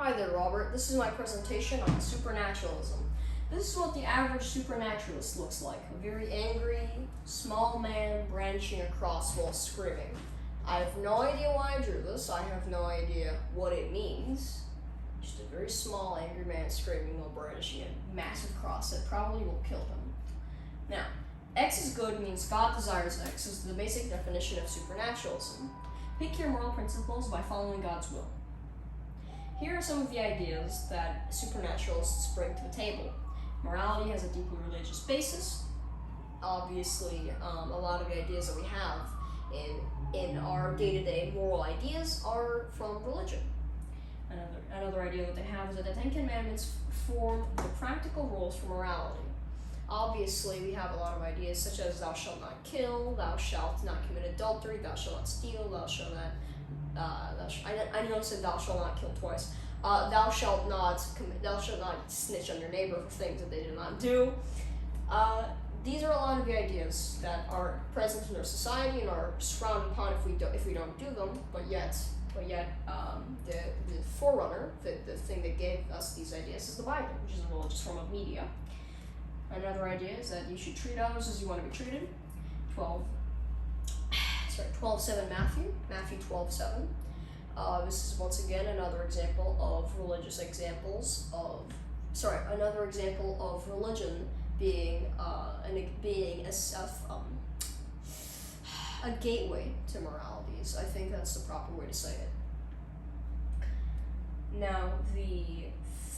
Hi there, Robert. This is my presentation on supernaturalism. This is what the average supernaturalist looks like. A very angry, small man brandishing a cross while screaming. I have no idea why I drew this. I have no idea what it means. Just a very small, angry man screaming while brandishing a massive cross that probably will kill him. Now, X is good means God desires X is the basic definition of supernaturalism. Pick your moral principles by following God's will. Here are some of the ideas that supernaturalists bring to the table. Morality has a deeply religious basis. Obviously, a lot of the ideas that we have in our day-to-day moral ideas are from religion. Another idea that they have is that the Ten Commandments form the practical rules for morality. Obviously, we have a lot of ideas such as thou shalt not kill, thou shalt not commit adultery, thou shalt not steal, thou shalt not I noticed that thou shalt not kill twice. Thou shalt not snitch on your neighbor for things that they did not do. These are a lot of the ideas that are present in our society and are frowned upon if we don't do them. But yet, the forerunner, the thing that gave us these ideas, is the Bible, which is a religious form of media. Another idea is that you should treat others as you want to be treated. 12:7 Matthew 12:7. This is once again another example of religion being a gateway to moralities. I think that's the proper way to say it. Now, the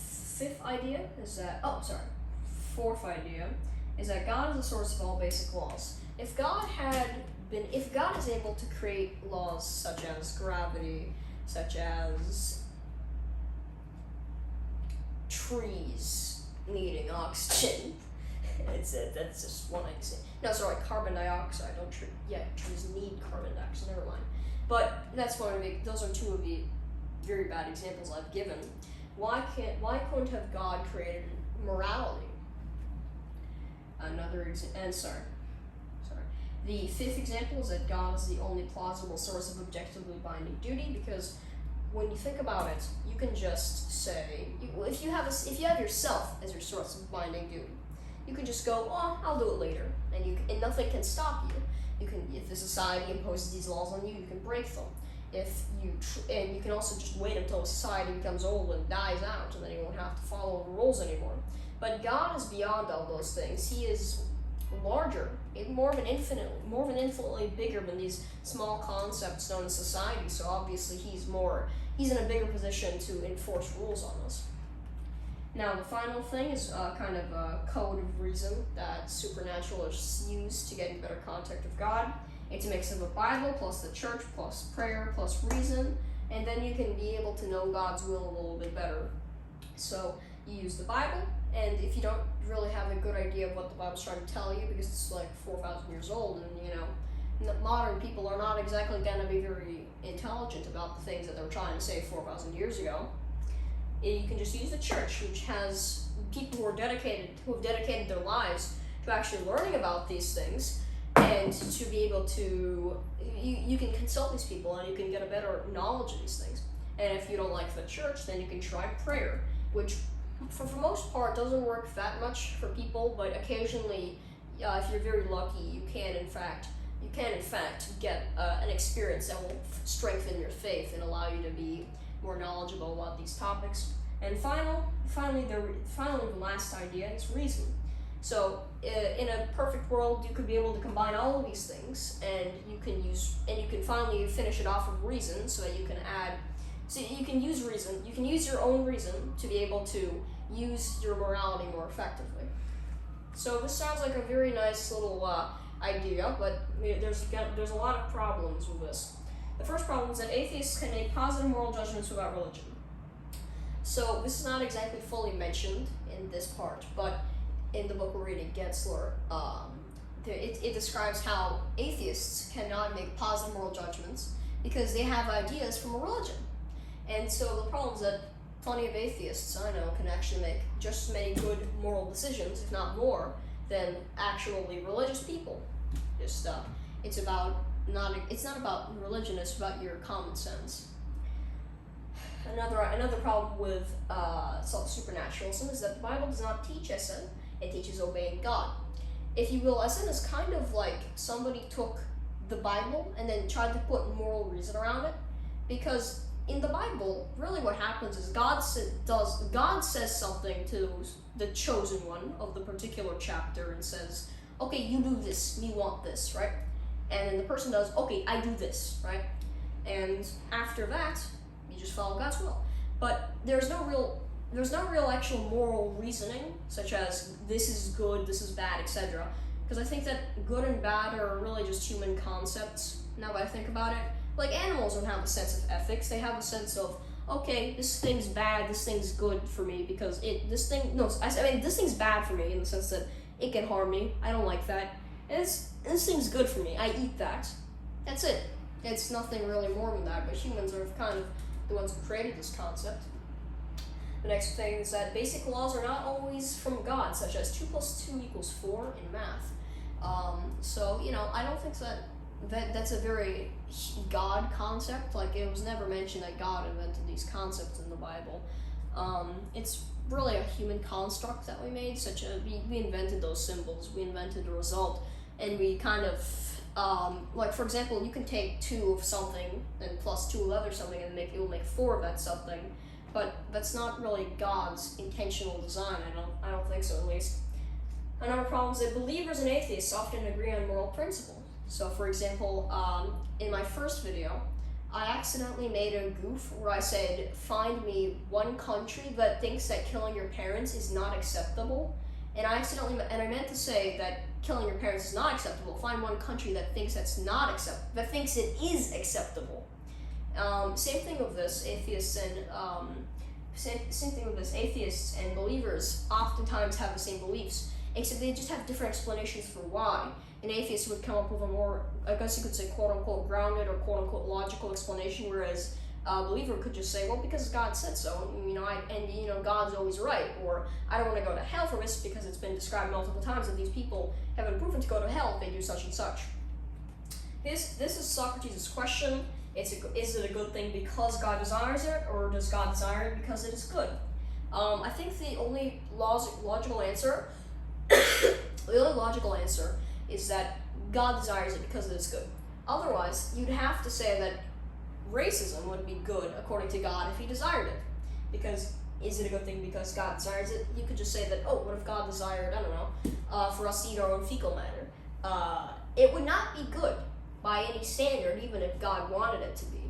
fourth idea is that God is the source of all basic laws. If God is able to create laws such as gravity, such as trees needing oxygen, that's just one example. No, sorry, carbon dioxide. Trees need carbon dioxide. Never mind. But those are two of the very bad examples I've given. Why couldn't have God created morality? The fifth example is that God is the only plausible source of objectively binding duty, because when you think about it, you can just say, if you have yourself as your source of binding duty, you can just go, I'll do it later, and nothing can stop you. If the society imposes these laws on you, you can break them. And you can also just wait until society becomes old and dies out, and then you won't have to follow the rules anymore. But God is beyond all those things. He is larger, more of an infinitely bigger than these small concepts known as society. So obviously he's in a bigger position to enforce rules on us. Now the final thing is kind of a code of reason that supernaturalists use to get in better contact with God. It's a mix of a Bible plus the church plus prayer plus reason, and then you can be able to know God's will a little bit better. So you use the Bible, and if you don't really have a good idea of what the Bible's trying to tell you, because it's like 4,000 years old, and modern people are not exactly going to be very intelligent about the things that they were trying to say 4,000 years ago, you can just use the church, which has people who have dedicated their lives to actually learning about these things, and to be able to, you can consult these people and you can get a better knowledge of these things. And if you don't like the church, then you can try prayer, which for the most part doesn't work that much for people, but occasionally, if you're very lucky, you can in fact get an experience that will strengthen your faith and allow you to be more knowledgeable about these topics. And finally, the last idea is reason. So in a perfect world, you could be able to combine all of these things, and you can finally finish it off with reason, so that you can use reason. You can use your own reason to be able to use your morality more effectively. So this sounds like a very nice little idea, but there's a lot of problems with this. The first problem is that atheists can make positive moral judgments without religion. So this is not exactly fully mentioned in this part, but in the book we're reading, Getzler, it describes how atheists cannot make positive moral judgments because they have ideas from a religion. And so the problem is that plenty of atheists I know can actually make just as many good moral decisions, if not more, than actually religious people. It's not about religion, it's about your common sense. Another problem with supernaturalism is that the Bible does not teach sin; it teaches obeying God. If you will, sin is kind of like somebody took the Bible and then tried to put moral reason around it, because in the Bible, really what happens is God says something to the chosen one of the particular chapter and says, okay, you do this, me want this, right? And then the person does, okay, I do this, right? And after that, you just follow God's will. But there's no real actual moral reasoning, such as this is good, this is bad, etc. Because I think that good and bad are really just human concepts, now that I think about it. Like, animals don't have a sense of ethics, they have a sense of, okay, this thing's bad, this thing's good for me, because this thing's bad for me in the sense that it can harm me, I don't like that. And this thing's good for me, I eat that. That's it. It's nothing really more than that, but humans are kind of the ones who created this concept. The next thing is that basic laws are not always from God, such as 2 + 2 = 4 in math. So, I don't think that's a very God concept. Like, it was never mentioned that God invented these concepts in the Bible. It's really a human construct that we made, such as we invented those symbols, we invented the result, and we kind of, like, for example, you can take 2 of something and plus 2 of other something and it will make 4 of that something, but that's not really God's intentional design. I don't think so, at least. Another problem is that believers and atheists often agree on moral principles. So, for example, in my first video, I accidentally made a goof where I said, find me one country that thinks that killing your parents is not acceptable. And I meant to say that killing your parents is not acceptable. Find one country that thinks that thinks it is acceptable. Same thing with this, atheists and believers oftentimes have the same beliefs, except they just have different explanations for why. An atheist would come up with a more, I guess you could say, quote-unquote grounded or quote-unquote logical explanation, whereas a believer could just say, well, because God said so, God's always right, or I don't want to go to hell for this because it's been described multiple times that these people have been proven to go to hell if they do such and such. This is Socrates' question. Is it a good thing because God desires it, or does God desire it because it is good? I think the only logical answer is that God desires it because it is good. Otherwise, you'd have to say that racism would be good according to God if he desired it. Because is it a good thing because God desires it? You could just say that, oh, what if God desired, I don't know, for us to eat our own fecal matter? It would not be good by any standard, even if God wanted it to be.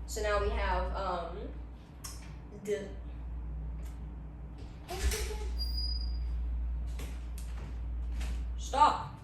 So now we have Stop!